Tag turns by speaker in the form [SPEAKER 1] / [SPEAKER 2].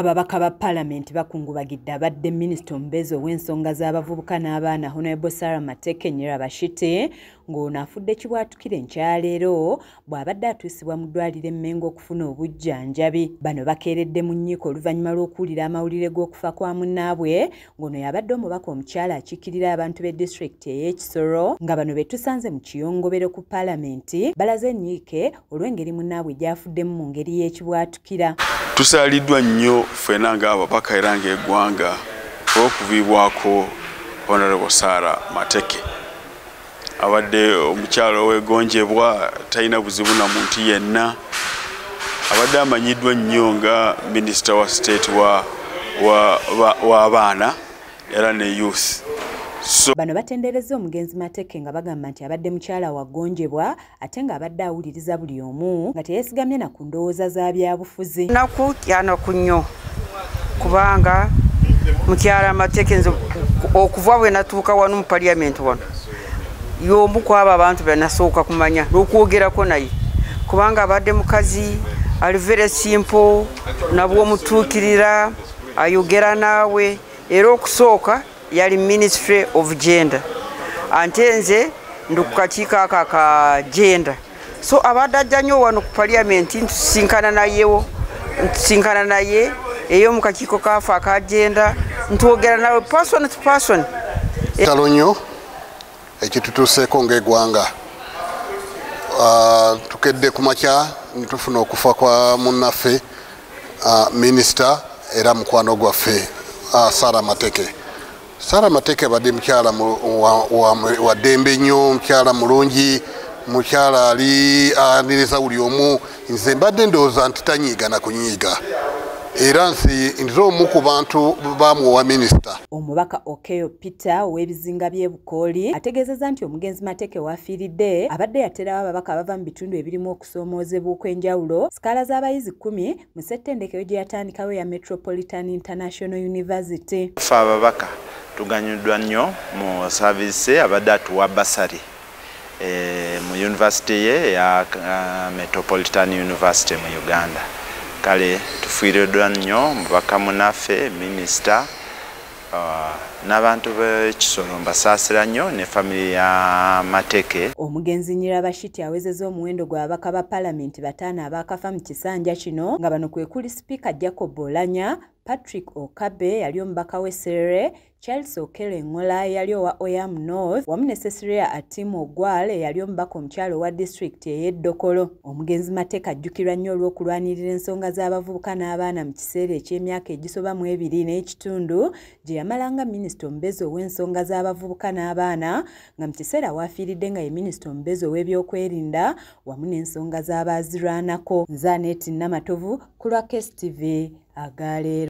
[SPEAKER 1] Ababaka ba Parliament bakungubagidde abadde Minisita Omubeezi ow'ensonga z'abavubuka n'abaana Honorable Sarah Mateke Nyirabashite ng'ono afudde kibwatukira enkyaleero bw'abadde atuusibwa mu ddwaliro e Mengo okufuna obujjanjabi. Bano bakeeredde mu nnyiko oluvannyuma lw'okuwulira amawulire g'okufa kwa munnaabwe ng'ono yabadde omubaka omukyala akiikirira abantu b'e disitulikiti ey'Ekisoro nga bano be tusanze mu kiyongobero ku Parliament balaze ennyike olw'engeri munnaabwe gy'afuddemu mu ngeri y'ekibwatukira.
[SPEAKER 2] Tusaaliddwa nnyo ffena ng'ababaka era ng'eggwanga olw'okuviibwako Honorable Sarah Mateke. Abadde omukyalo ow'eggonjebwa talina buzibu na muntu yenna. Abadde amanyiddwa nnyo nga Minisita wa State w'abaana era ne youth.
[SPEAKER 1] Bano batenderezza omugenzi Mateke nga bagamba nti abadde mukyala wa ggonjebwa ate ng'abadde awuliriza buli omu nga teyeesigamye na ku ndowooza za byabufuzi.
[SPEAKER 3] Naku kyanaku nnyo kubanga mukyala Mateke nze okuva bwe natuuka wano mu Parliament wano y'omu ku abo abantu be nasooka kumanya n'okwogerako naye kubanga abadde mukazi ali very simple nabw'omutuukirira ayogera naawe era okusooka yali Ministry of Gender ante nze ndi ku kakiiko ako aka gender so abadde ajja nnyo wano ku Parliament ntusinkana naye eyo mu kakiiko kaafe aka gender ntwogera nawe person to person.
[SPEAKER 4] Kitalo nnyo ekitutuuseeko ng'eggwanga tukedde ku makya ntufuna okufa kwa munnaffe minisita era mukwano gwaffe Sarah Mateke. Sarah Mateke badde mukyala wa ddembe nnyo, mukyala mulungi, mukyala aniriza buli omu. Nze mbadde ndowooza nti tanyiiga na kunyiiga era nze omu ku bantu bamuwa minisita.
[SPEAKER 1] Omubaka Okeyo Peter ow'ebizinga by'e Bukooli ategeezezza nti omugenzi Mateke w'afiiridde abadde yaterawo ababaka abava mu bitundu ebirimu okusoomoozebwa okw'enjawulo sikaala z'abayizi 10 mu ssettendekero gye yatandikawo ya Metropolitan International University.
[SPEAKER 5] Ffe ababaka tuganyuddwa nnyo mu saavisi abadde atuwa basari mu yunivasite ye ya Metropolitan University mu Uganda. Kale tufiiriddwa nnyo mubaka munaffe minisita n'abantu b'Ekisoro mbasaasira nnyo ne famire ya Mateke.
[SPEAKER 1] Omugenzi Nyirabashite awezezza omuwendo gw'ababaka ba Parliament 5 abaakafa mu kisanja kino nga bano kwe kuli Sipiika Jacob Oulanyah, Patrick Okabe yali omubaka w'e Serere, Charles Okele Ngola yali owa Oyam North wamu ne Cecilia Atimu Ogwale yali omubaka omukyalo wa district ey'Eddokolo. Omugenzi Mateke ajjukirwa nnyo olw'okulwanirira ensonga z'abavubuka n'abaana mu kiseera eky'emyaka egisoba mu 2 n'ekitundu gye yamalanga Minisita Omubeezi ow'ensonga z'abavubuka n'abaana nga mu kiseera w'afiiridde nga ye Minisita Omubeezi ow'ebyokwerinda wamu n'ensonga z'abaazirwanako. Nze Annette Namatovu ku lwa KSTV Agaleero.